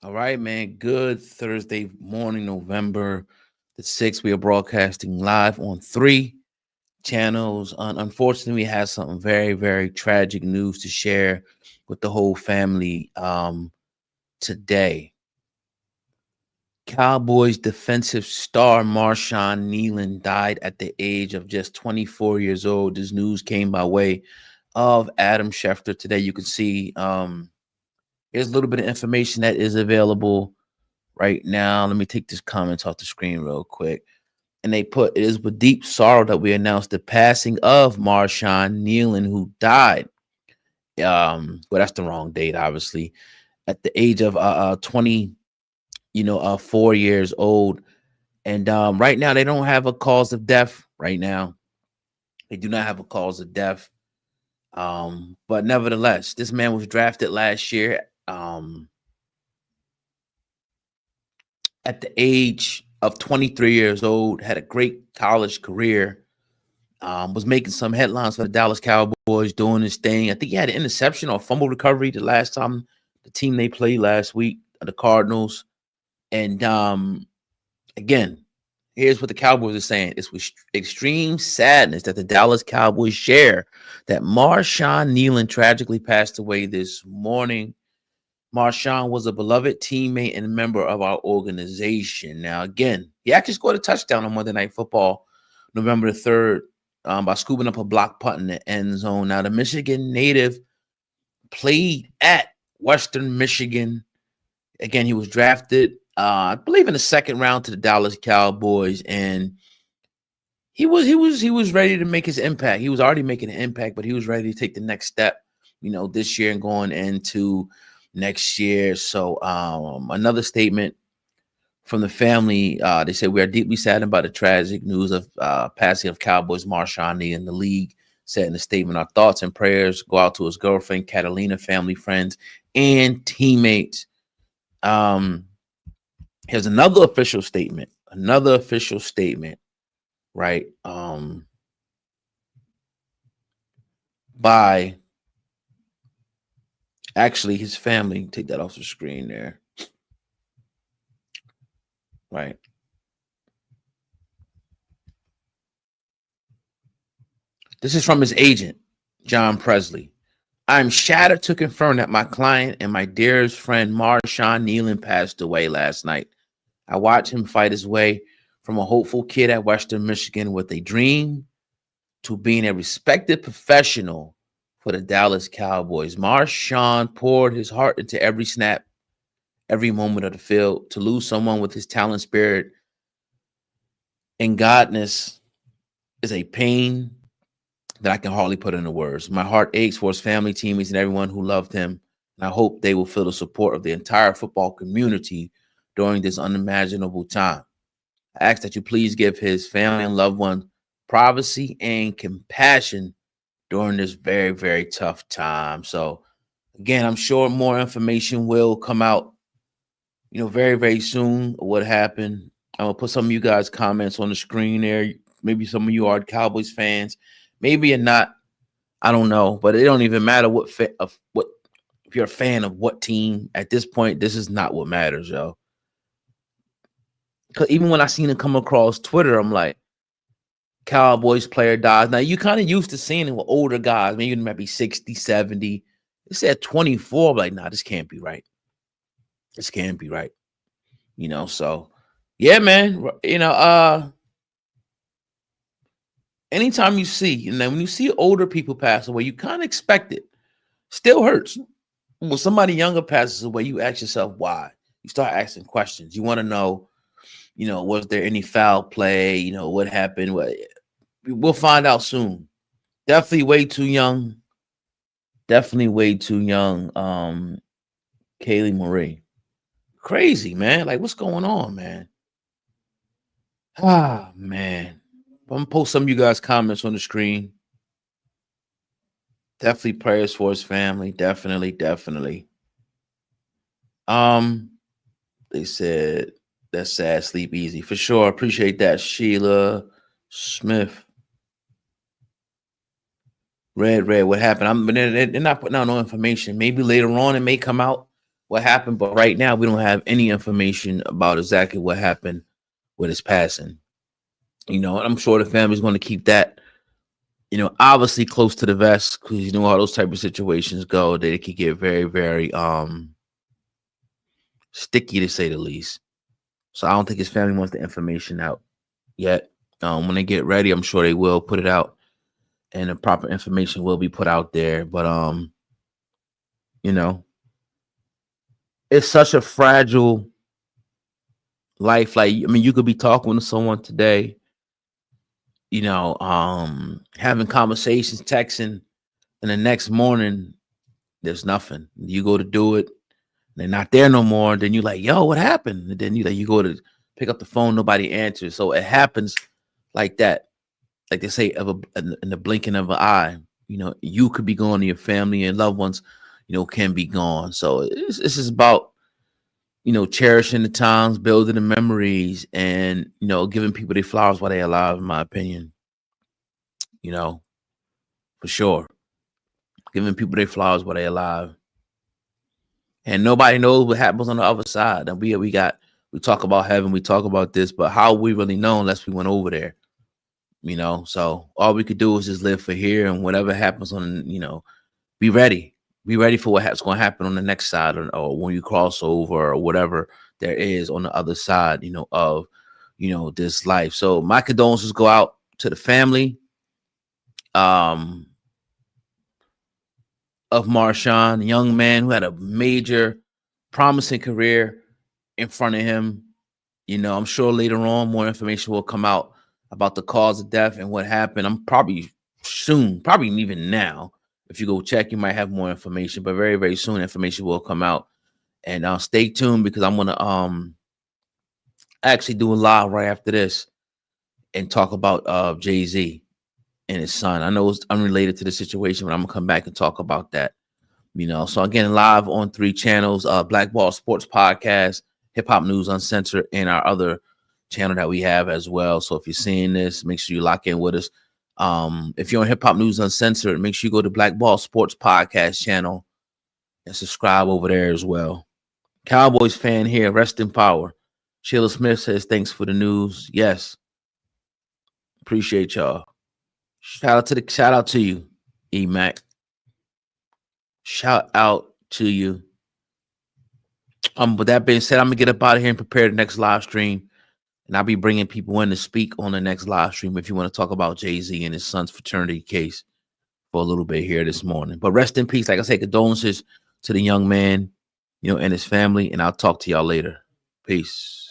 All right, man. Good Thursday morning, November the 6th. We are broadcasting live on three channels. Unfortunately, we have some very, very tragic news to share with the whole family today. Cowboys defensive star Marshawn Kneeland died at the age of just 24 years old. This news came by way of Adam Schefter today. You can see here's a little bit of information that is available right now. Let me take this comments off the screen real quick. And they put, it is with deep sorrow that we announce the passing of Marshawn Kneeland, who died. Well, that's the wrong date, obviously. At the age of 20, 4 years old. And right now, they don't have a cause of death right now. They do not have a cause of death. But nevertheless, this man was drafted last year. At the age of 23 years old, had a great college career, was making some headlines for the Dallas Cowboys, doing his thing. I think he had an interception or fumble recovery the last time the team they played last week, the Cardinals. And again, here's what the Cowboys are saying. It's with extreme sadness that the Dallas Cowboys share that Marshawn Kneeland tragically passed away this morning. Marshawn was a beloved teammate and member of our organization. Now, again, he actually scored a touchdown on Monday Night Football, November the 3rd, by scooping up a block punt in the end zone. Now, the Michigan native played at Western Michigan. Again, he was drafted, I believe, in the second round to the Dallas Cowboys, and he was ready to make his impact. He was already making an impact, but he was ready to take the next step, this year and going into next year. So another statement from the family. They said, we are deeply saddened by the tragic news of passing of Cowboys Marshawn Kneeland. And the league said in the statement, our thoughts and prayers go out to his girlfriend, Catalina, family, friends, and teammates. Here's another official statement. Right? By actually his family. Take that off the screen there. Right. This is from his agent, John Perzley. I'm shattered to confirm that my client and my dearest friend Marshawn Kneeland passed away last night. I watched him fight his way from a hopeful kid at Western Michigan with a dream to being a respected professional for the Dallas Cowboys. Marshawn poured his heart into every snap, every moment of the field. To lose someone with his talent, spirit, and godness is a pain that I can hardly put into words. My heart aches for his family, teammates, and everyone who loved him. And I hope they will feel the support of the entire football community during this unimaginable time. I ask that you please give his family and loved ones privacy and compassion during this very, very tough time. So, again, I'm sure more information will come out, very, very soon of what happened. I'm going to put some of you guys' comments on the screen there. Maybe some of you are Cowboys fans. Maybe you're not. I don't know, but it don't even matter what if you're a fan of what team at this point. This is not what matters, yo. Because even when I seen it come across Twitter, I'm like, Cowboys player dies. Now you kind of used to seeing it with older guys. Maybe it might be 60, 70. It said 24. I'm like, nah, this can't be right. This can't be right. So yeah, man. Anytime you see, when you see older people pass away, you kind of expect it. Still hurts. When somebody younger passes away, you ask yourself why. You start asking questions. You want to know, was there any foul play? What happened? We'll find out soon. Definitely way too young. Definitely way too young. Kaylee Marie. Crazy, man. Like, what's going on, man? Ah, man. I'm gonna post some of you guys' comments on the screen. Definitely prayers for his family. Definitely, definitely. They said that's sad. Sleep easy for sure. Appreciate that, Sheila Smith. Red. What happened? They're not putting out no information. Maybe later on it may come out. what happened, but right now we don't have any information about exactly what happened with his passing. And I'm sure the family's going to keep that, obviously close to the vest, because how those type of situations go. They could get very, very sticky, to say the least. So I don't think his family wants the information out yet. When they get ready, I'm sure they will put it out, and the proper information will be put out there. But you know, it's such a fragile life. Like, I mean, you could be talking to someone today, having conversations, texting, and the next morning there's nothing. You go to do it, they're not there no more. Then you like, yo, what happened? And then you go to pick up the phone, nobody answers. So it happens like that. Like they say, in the blinking of an eye, you could be gone, and your family and loved ones, can be gone. So this is about, cherishing the times, building the memories, and giving people their flowers while they're alive. In my opinion, for sure, giving people their flowers while they're alive. And nobody knows what happens on the other side. And we talk about heaven, we talk about this, but how we really know unless we went over there. So all we could do is just live for here, and whatever happens on, be ready. Be ready for what's going to happen on the next side, or when you cross over, or whatever there is on the other side, of, this life. So my condolences go out to the family of Marshawn, a young man who had a major, promising career in front of him. I'm sure later on more information will come out about the cause of death and what happened. I'm probably soon, probably even now. If you go check, you might have more information, but very, very soon information will come out. And stay tuned, because I'm gonna actually do a live right after this and talk about Jay-Z and his son. I know it's unrelated to the situation, but I'm gonna come back and talk about that. So again, live on 3 channels: Blackball Sports Podcast, Hip Hop News Uncensored, and our other channel that we have as well. So if you're seeing this, make sure you lock in with us. If you're on Hip Hop News Uncensored, make sure you go to Blackball Sports Podcast channel and subscribe over there as well. Cowboys fan here, rest in power. Sheila Smith says, thanks for the news. Yes. Appreciate y'all. Shout out to you, E-Mac. Shout out to you. With that being said, I'm gonna get up out of here and prepare the next live stream. And I'll be bringing people in to speak on the next live stream if you want to talk about Jay-Z and his son's fraternity case for a little bit here this morning. But rest in peace. Like I say, condolences to the young man, and his family. And I'll talk to y'all later. Peace.